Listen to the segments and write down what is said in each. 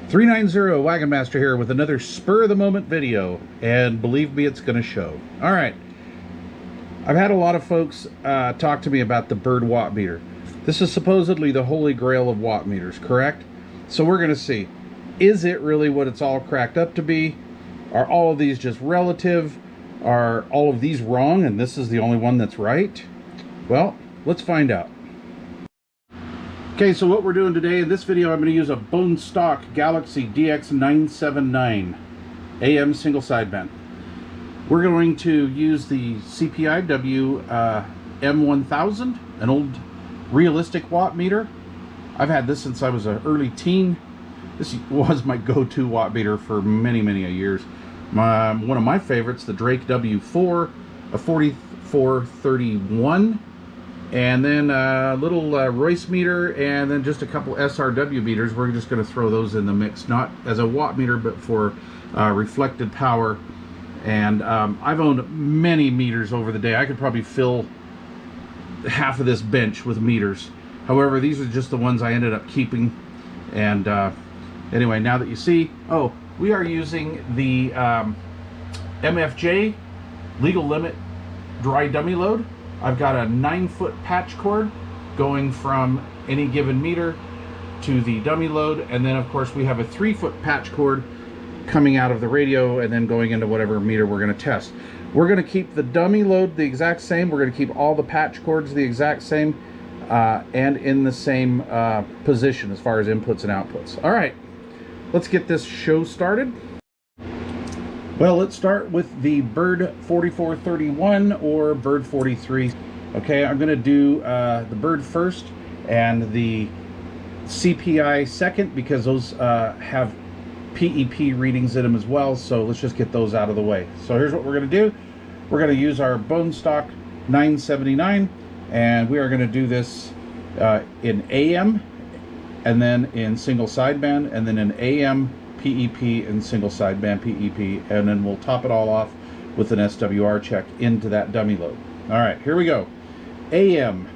390 Wagon Master here with another spur of the moment video, and believe me, it's going to show. All right, I've had a lot of folks talk to me about the Bird Wattmeter. This is supposedly the holy grail of watt meters, correct? So we're going to see, is it really what it's all cracked up to be? Are all of these just relative? Are all of these wrong and this is the only one that's right? Well, let's find out. Okay, so what we're doing today in this video, I'm going to use a bone stock Galaxy DX979 AM single sideband. We're going to use the CPI WM1000, an old realistic watt meter. I've had this since I was an early teen. This was my go-to watt meter for many years. One of my favorites, the Drake W4, a 4431. And then a little Royce meter, and then just a couple SRW meters. We're just going to throw those in the mix, not as a watt meter, but for reflected power. And I've owned many meters over the day. I could probably fill half of this bench with meters. However, these are just the ones I ended up keeping. And anyway, now that you see, oh, we are using the MFJ legal limit dry dummy load. I've got a 9-foot patch cord going from any given meter to the dummy load, and then of course we have a 3-foot patch cord coming out of the radio and then going into whatever meter we're going to test. We're going to keep the dummy load the exact same. We're going to keep all the patch cords the exact same and in the same position as far as inputs and outputs. All right, let's get this show started. Well, let's start with the Bird 4431 or Bird 43. Okay, I'm going to do the Bird first and the CPI second because those have PEP readings in them as well. So let's just get those out of the way. So here's what we're going to do. We're going to use our bone stock 979, and we are going to do this in AM, and then in single sideband, and then in AM PEP and single sideband PEP, and then we'll top it all off with an SWR check into that dummy load. All right, here we go. AM.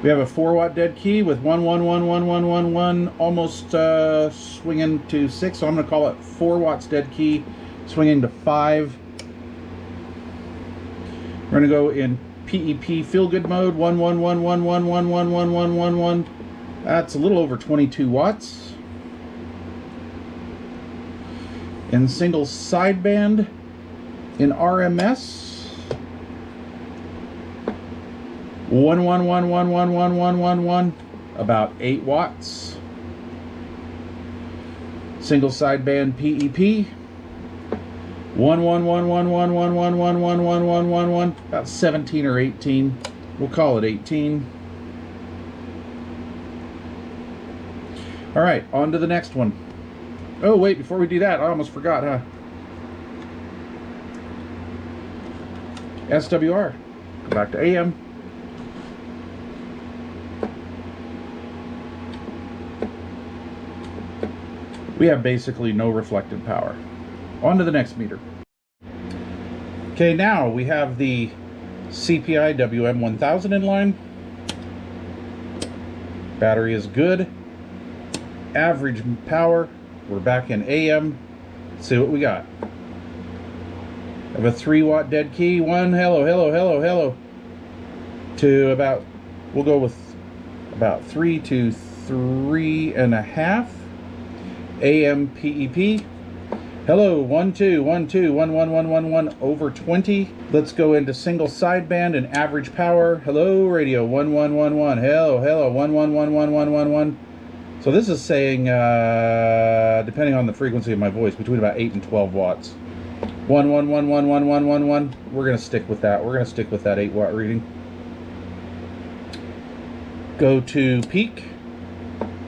We have a 4-watt dead key with 1111111, almost swinging to 6, so I'm going to call it 4 watts dead key, swinging to 5. We're going to go in PEP feel good mode, 11111111111. That's a little over 22 watts. In single sideband, in RMS, 111111111, about 8 watts. Single sideband PEP, 11111111111, about 17 or 18. We'll call it 18. All right, on to the next one. Oh wait, before we do that, I almost forgot, huh? SWR. Go back to AM. We have basically no reflected power. On to the next meter. Okay, now we have the CPI WM1000 in line. Battery is good. Average power, we're back in AM. Let's see what we got. I have a 3-watt dead key. Hello. To about, we'll go with about 3 to 3.5. AM PEP. Hello, 1212111 over 20. Let's go into single sideband and average power. Hello, radio 1111. Hello, 11111111. So this is saying, depending on the frequency of my voice, between about 8 and 12 watts. 11111111. We're gonna stick with that. We're gonna stick with that 8-watt reading. Go to peak.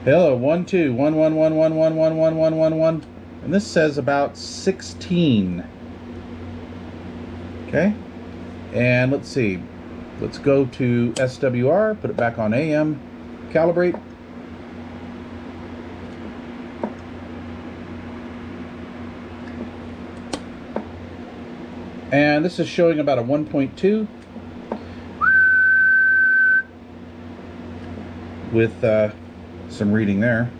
Hello, 12111111111. And this says about 16. Okay, and let's see. Let's go to SWR, put it back on AM, calibrate. And this is showing about a 1.2. with some reading there.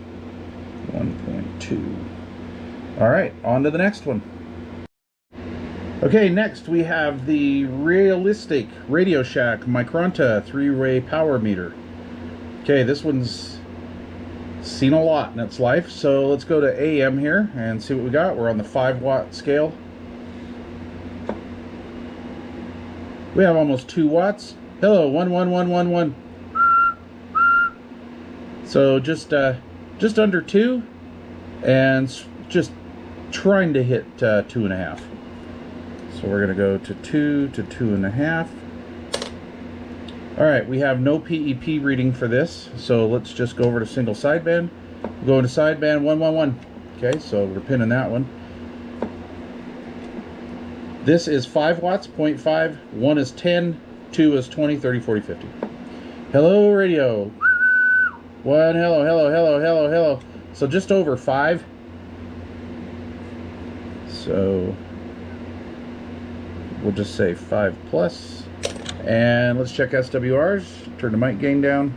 1.2. All right, on to the next one. Okay, next we have the realistic Radio Shack Micronta 3-way power meter. Okay, this one's seen a lot in its life, so let's go to AM here and see what we got. We're on the 5-watt scale. We have almost 2 watts. Hello, 11111. So just under 2, and just trying to hit 2.5. So we're going to go to 2 to 2.5. All right, we have no PEP reading for this, so let's just go over to single sideband. Go into sideband 111. Okay, so we're pinning that one. This is 5 watts, 0.5. 1 is 10, 2 is 20, 30, 40, 50. Hello, radio. 1, hello, hello, hello, hello, hello. So just over 5. So we'll just say 5 plus. And let's check SWRs. Turn the mic gain down.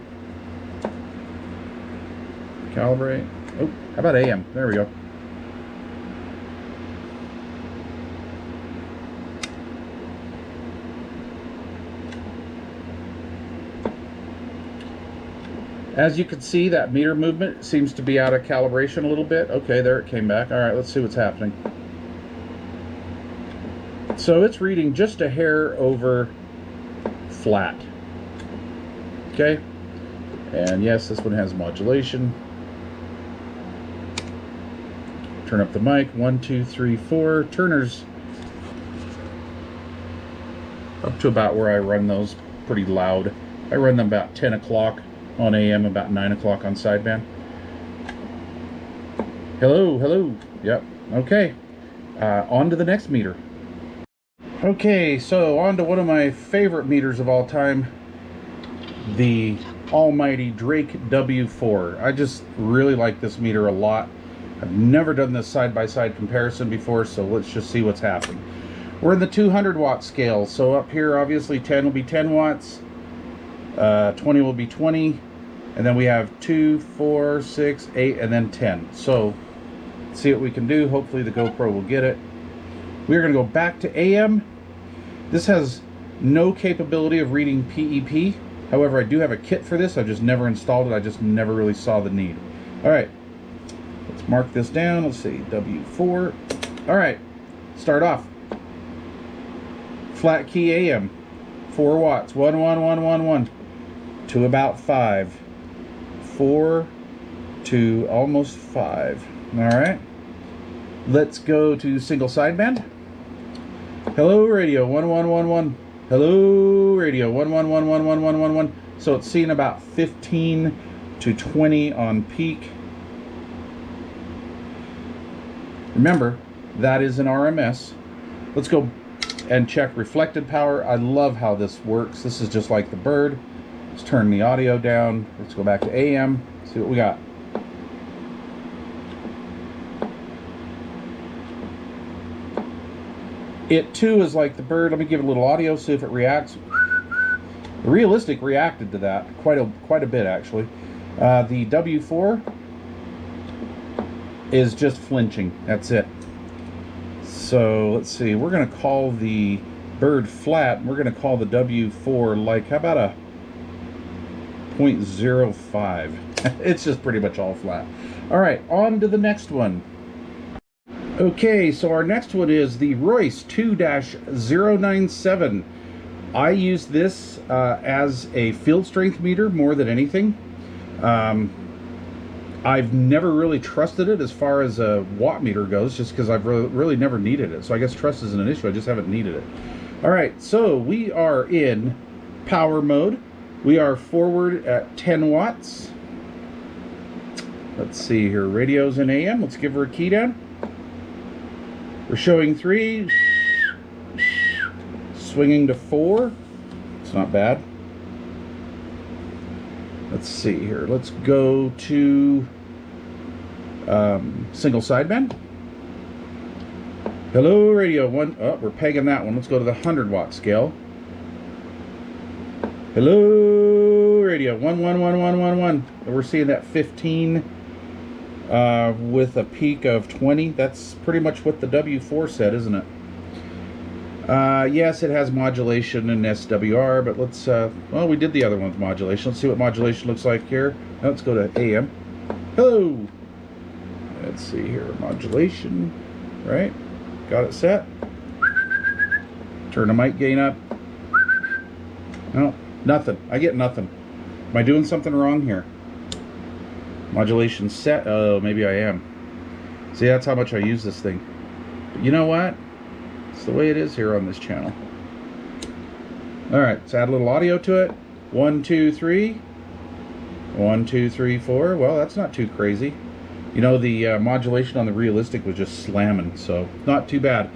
Calibrate. Oh, how about AM? There we go. As you can see, that meter movement seems to be out of calibration a little bit. Okay, there it came back. All right, let's see what's happening. So it's reading just a hair over flat. Okay, and yes, this one has modulation. Turn up the mic. 1, 2, 3, 4. Turners up to about where I run those pretty loud. I run them about 10 o'clock on AM, about 9 o'clock on sideband. Hello, hello. Yep. Okay. On to the next meter. Okay, so on to one of my favorite meters of all time, the almighty Drake W4. I just really like this meter a lot. I've never done this side-by-side comparison before, so let's just see what's happening. We're in the 200 watt scale, so up here obviously 10 will be 10 watts, 20 will be 20, and then we have 2, 4, 6, 8, and then 10. So let's see what we can do. Hopefully the GoPro will get it. We're going to go back to AM. This has no capability of reading PEP. However, I do have a kit for this. I've just never installed it. I just never really saw the need. All right, let's mark this down. Let's see, W4. All right, start off. Flat key AM, 4 watts, 1, 1, 1, 1, 1, to about 5. 4 to almost 5. All right, let's go to single sideband. Hello, radio, 1, 1, 1, 1. Hello, radio, 1, 1, 1, 1, 1, 1, 1, 1. So it's seeing about 15 to 20 on peak. Remember, that is an RMS. Let's go and check reflected power. I love how this works. This is just like the bird. Let's turn the audio down. Let's go back to AM, see what we got. It too is like the bird. Let me give it a little audio, see if it reacts. The realistic reacted to that quite a bit actually. The W4 is just flinching. That's it. So let's see. We're going to call the bird flat. And we're going to call the W4 like, how about a 0.05? It's just pretty much all flat. All right, on to the next one. Okay, so our next one is the Royce 2-097. I use this as a field strength meter more than anything. I've never really trusted it as far as a watt meter goes, just because I've really never needed it. So I guess trust isn't an issue, I just haven't needed it. All right, so we are in power mode. We are forward at 10 watts. Let's see here, radio's in AM. Let's give her a key down. We're showing 3, swinging to 4. It's not bad. Let's see here. Let's go to single sideband. Hello, radio 1. Oh, we're pegging that one. Let's go to the 100 watt scale. Hello, radio, 11111. We're seeing that 15 with a peak of 20. That's pretty much what the W4 said, isn't it? Yes, it has modulation and SWR, but let's, well, we did the other one with modulation. Let's see what modulation looks like here. Now let's go to AM. Hello! Let's see here, modulation, right? Got it set. Turn the mic gain up. No, nothing. I get nothing. Am I doing something wrong here? Modulation set. Oh, maybe I am. See, that's how much I use this thing. But you know what? It's the way it is here on this channel. Alright, let's add a little audio to it. 1, 2, 3. 1, 2, 3, 4. Well, that's not too crazy. You know, the modulation on the realistic was just slamming, so not too bad.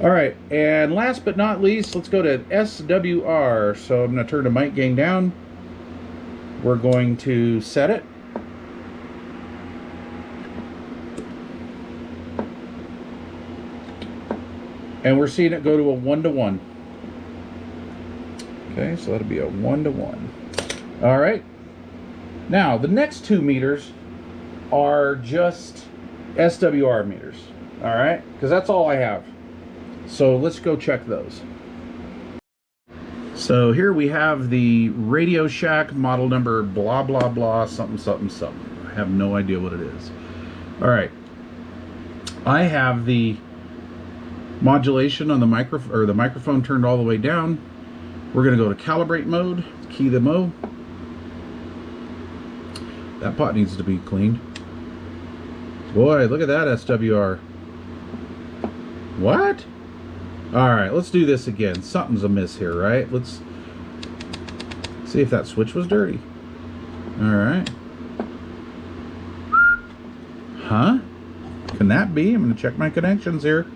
Alright, and last but not least, let's go to SWR. So I'm going to turn the mic gain down. We're going to set it. And we're seeing it go to a 1-to-1. Okay, so that'll be a 1-to-1. All right. Now, the next two meters are just SWR meters. All right, because that's all I have. So let's go check those. So here we have the Radio Shack model number blah, blah, blah, something, something, something. I have no idea what it is. All right. I have the modulation on the microphone turned all the way down. We're going to go to calibrate mode, key the mo. That pot needs to be cleaned. Boy, look at that SWR. What? Alright, let's do this again. Something's amiss here, right? Let's see if that switch was dirty. Alright. Huh? Can that be? I'm going to check my connections here.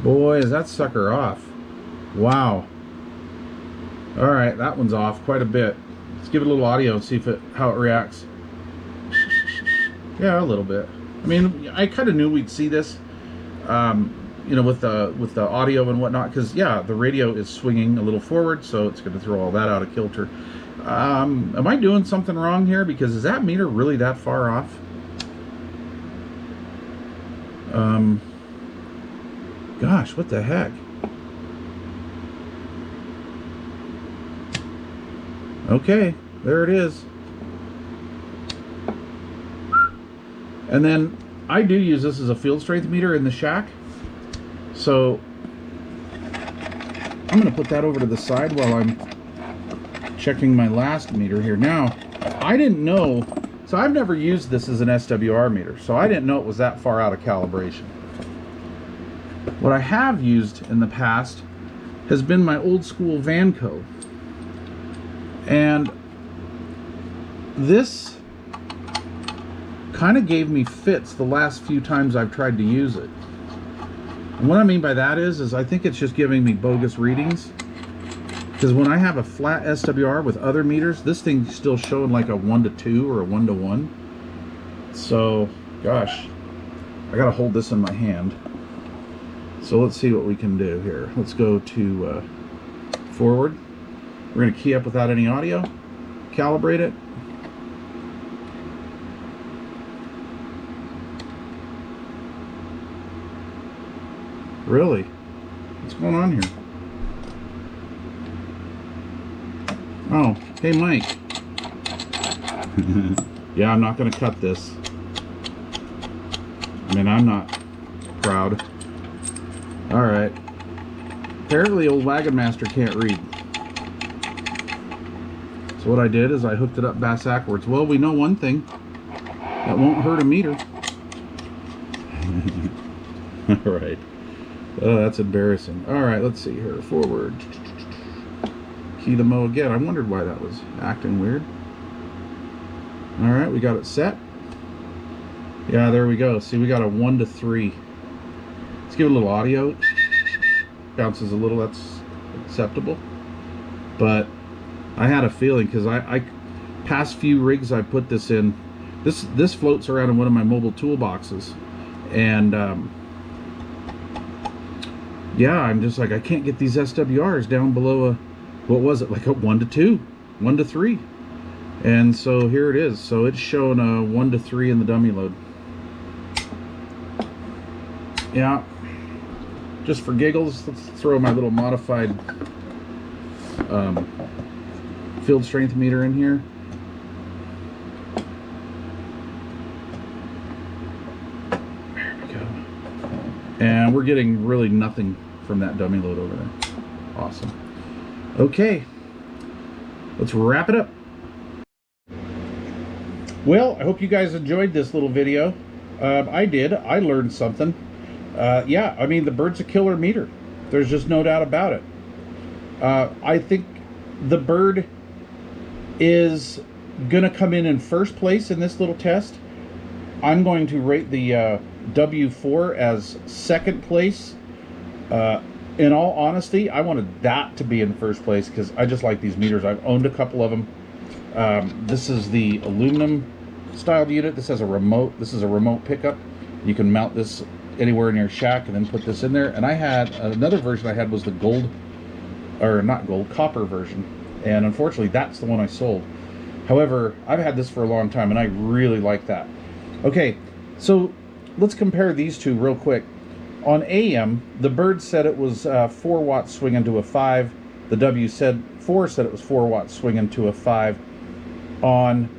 Boy, is that sucker off. Wow. Alright, that one's off quite a bit. Let's give it a little audio and see how it reacts. Yeah, a little bit. I mean, I kind of knew we'd see this, you know, with the audio and whatnot, because yeah, the radio is swinging a little forward, so it's going to throw all that out of kilter. Am I doing something wrong here? Because is that meter really that far off? Gosh, what the heck? Okay, there it is. And then I do use this as a field strength meter in the shack. So I'm going to put that over to the side while I'm checking my last meter here. Now, I didn't know, so I've never used this as an SWR meter, so I didn't know it was that far out of calibration. What I have used in the past has been my old school Vanco. And this kind of gave me fits the last few times I've tried to use it. And what I mean by that is I think it's just giving me bogus readings. Because when I have a flat SWR with other meters, this thing's still showing like a 1-to-2 or a 1-to-1. So, gosh, I gotta hold this in my hand. So let's see what we can do here. Let's go to forward. We're going to key up without any audio, calibrate it. Really? What's going on here? Oh, hey Mike. Yeah, I'm not going to cut this. I mean, I'm not proud. Alright. Apparently old Wagon Master can't read. So what I did is I hooked it up backwards. Well, we know one thing. That won't hurt a meter. Alright. Oh, that's embarrassing. Alright, let's see here. Forward. Key the mo again. I wondered why that was acting weird. Alright, we got it set. Yeah, there we go. See, we got a 1-to-3. Let's give it a little audio. Bounces a little, that's acceptable. But I had a feeling, because I past few rigs I put this in, this floats around in one of my mobile toolboxes, and yeah, I'm just like, I can't get these SWRs down below a, what was it, like a 1-to-2. 1 to 3. And so here it is. So it's showing a 1 to 3 in the dummy load. Yeah. Just for giggles, let's throw my little modified field strength meter in here. There we go. And we're getting really nothing from that dummy load over there. Awesome. Okay, let's wrap it up. Well, I hope you guys enjoyed this little video. I did. I learned something. Yeah, I mean, the bird's a killer meter. There's just no doubt about it. I think the bird is going to come in first place in this little test. I'm going to rate the W4 as second place. In all honesty, I wanted that to be in first place because I just like these meters. I've owned a couple of them. This is the aluminum styled unit. This has a remote. This is a remote pickup. You can mount this anywhere in your shack and then put this in there. And I had another version I had was the gold, or not gold, copper version. And unfortunately, that's the one I sold. However, I've had this for a long time and I really like that. Okay, so let's compare these two real quick. On AM, the bird said it was 4 watts swinging to a 5. The W4 said it was 4 watts swinging to a 5. On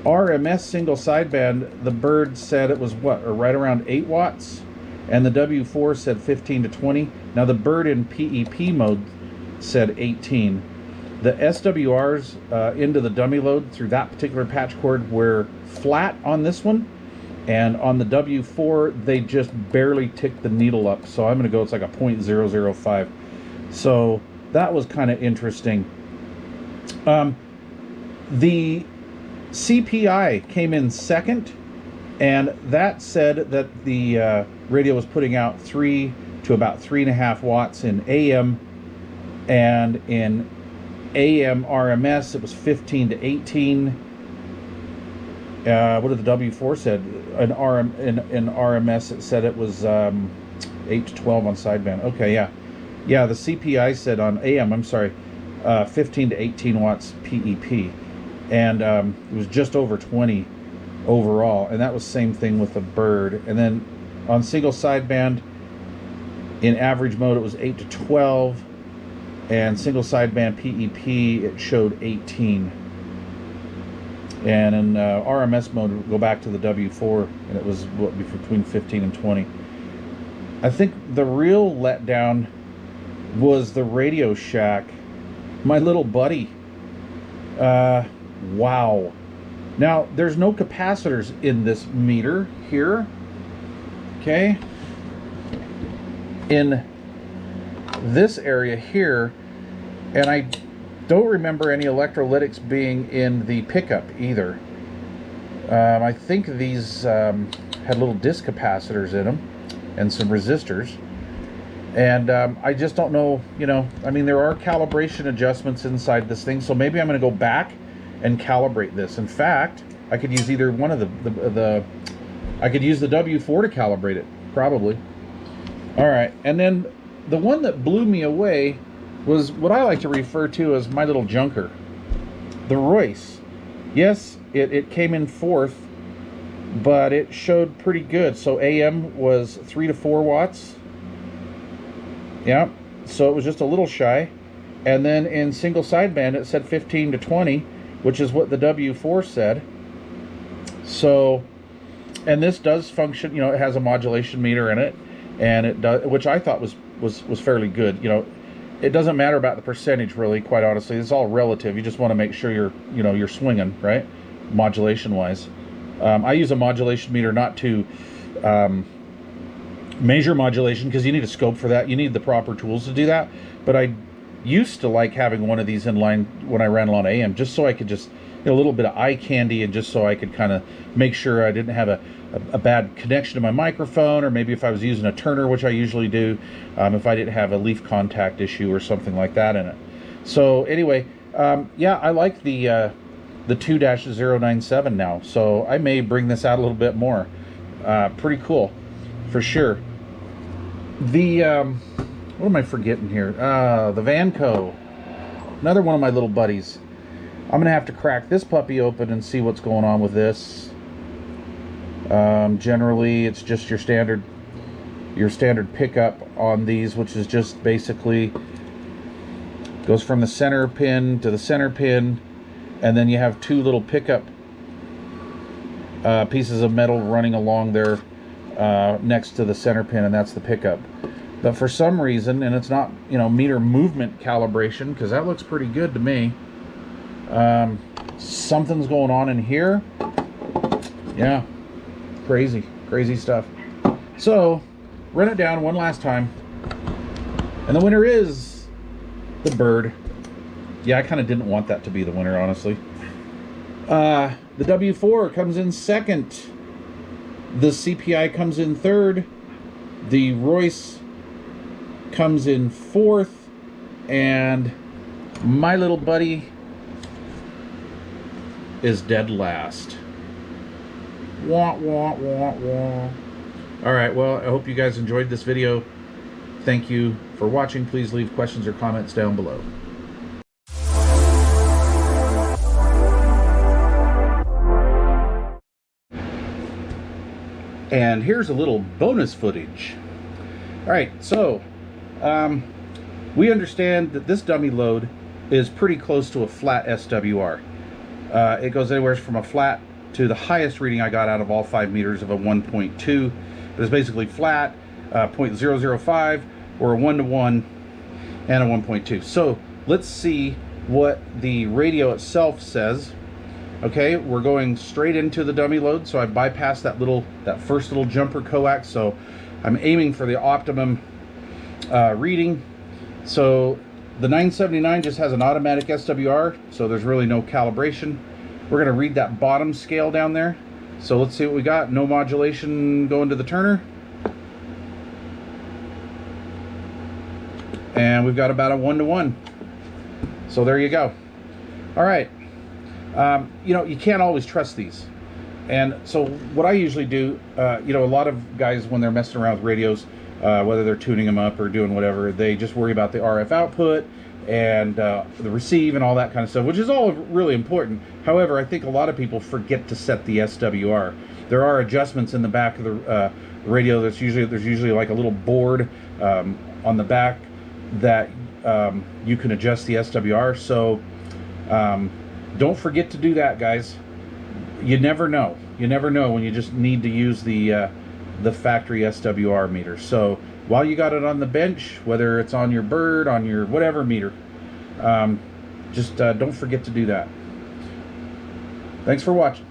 RMS single sideband, the bird said it was what, or right around 8 watts, and the W4 said 15 to 20. Now the bird in PEP mode said 18. The SWRs into the dummy load through that particular patch cord were flat on this one, and on the W4 they just barely ticked the needle up. So I'm going to go, it's like a 0.005. So that was kind of interesting. The CPI came in second, and that said that the radio was putting out 3 to about 3.5 watts in AM, and in AM RMS it was 15 to 18. What did the W4 said? In RMS it said it was 8 to 12 on sideband. Okay, yeah, the CPI said on AM, I'm sorry, 15 to 18 watts PEP, and it was just over 20 overall, and that was same thing with the bird. And then on single sideband in average mode it was 8 to 12, and single sideband PEP it showed 18. And in RMS mode, go back to the W4, and it was what, between 15 and 20. I think the real letdown was the Radio Shack. My little buddy. Wow. Now, there's no capacitors in this meter here. Okay. In this area here, and I don't remember any electrolytics being in the pickup either. I think these had little disc capacitors in them and some resistors. And I just don't know, you know, I mean, there are calibration adjustments inside this thing, so maybe I'm going to go back and calibrate this. In fact, I could use either one of I could use the W4 to calibrate it, probably. All right, and then the one that blew me away was what I like to refer to as my little junker, the Royce. Yes, it came in fourth, but it showed pretty good. So AM was 3 to 4 watts. Yeah, so it was just a little shy. And then in single sideband it said 15 to 20, which is what the W4 said. So, and this does function, you know, it has a modulation meter in it, and it does, which I thought was fairly good. You know, it doesn't matter about the percentage, really, quite honestly. It's all relative. You just want to make sure you're swinging, right? Modulation wise. I use a modulation meter not to measure modulation, because you need a scope for that. You need the proper tools to do that. But I used to like having one of these in line when I ran a lot of AM, just so I could just, you know, a little bit of eye candy, and just so I could kind of make sure I didn't have a bad connection to my microphone, or maybe if I was using a turner, which I usually do, if I didn't have a leaf contact issue or something like that in it. So anyway, yeah, I like the 2-097 now, so I may bring this out a little bit more. Pretty cool, for sure. The what am I forgetting here? The Vanco, another one of my little buddies. I'm gonna have to crack this puppy open and see what's going on with this. Generally, it's just your standard pickup on these, which is just basically goes from the center pin to the center pin, and then you have two little pickup pieces of metal running along there next to the center pin, and that's the pickup. But for some reason, and it's not, you know, meter movement calibration, because that looks pretty good to me, something's going on in here. Yeah, crazy stuff. So run it down one last time, and the winner is the bird. Yeah, I kind of didn't want that to be the winner, honestly. The W4 comes in second. The CPI comes in third. The Royce comes in fourth. And my little buddy is dead last. Wah, wah, wah, wah. Alright, well, I hope you guys enjoyed this video. Thank you for watching. Please leave questions or comments down below. And here's a little bonus footage. Alright, so we understand that this dummy load is pretty close to a flat SWR. It goes anywhere from a flat to the highest reading I got out of all 5 meters of a 1.2. But it's basically flat, 0.005, or a 1-to-1, and a 1.2. So let's see what the radio itself says. Okay, we're going straight into the dummy load, so I bypassed that first little jumper coax, so I'm aiming for the optimum reading. So the 979 just has an automatic SWR, so there's really no calibration. We're going to read that bottom scale down there. So let's see what we got. No modulation going to the turner. And we've got about a 1-to-1. So there you go. All right. You know, you can't always trust these. And so what I usually do, you know, a lot of guys, when they're messing around with radios, whether they're tuning them up or doing whatever, they just worry about the RF output and the receive and all that kind of stuff, which is all really important. However, I think a lot of people forget to set the SWR. There are adjustments in the back of the radio. There's usually like a little board on the back that you can adjust the SWR. So don't forget to do that, guys. You never know. You never know when you just need to use the factory SWR meter. So while you got it on the bench, whether it's on your bird, on your whatever meter, just don't forget to do that. Thanks for watching.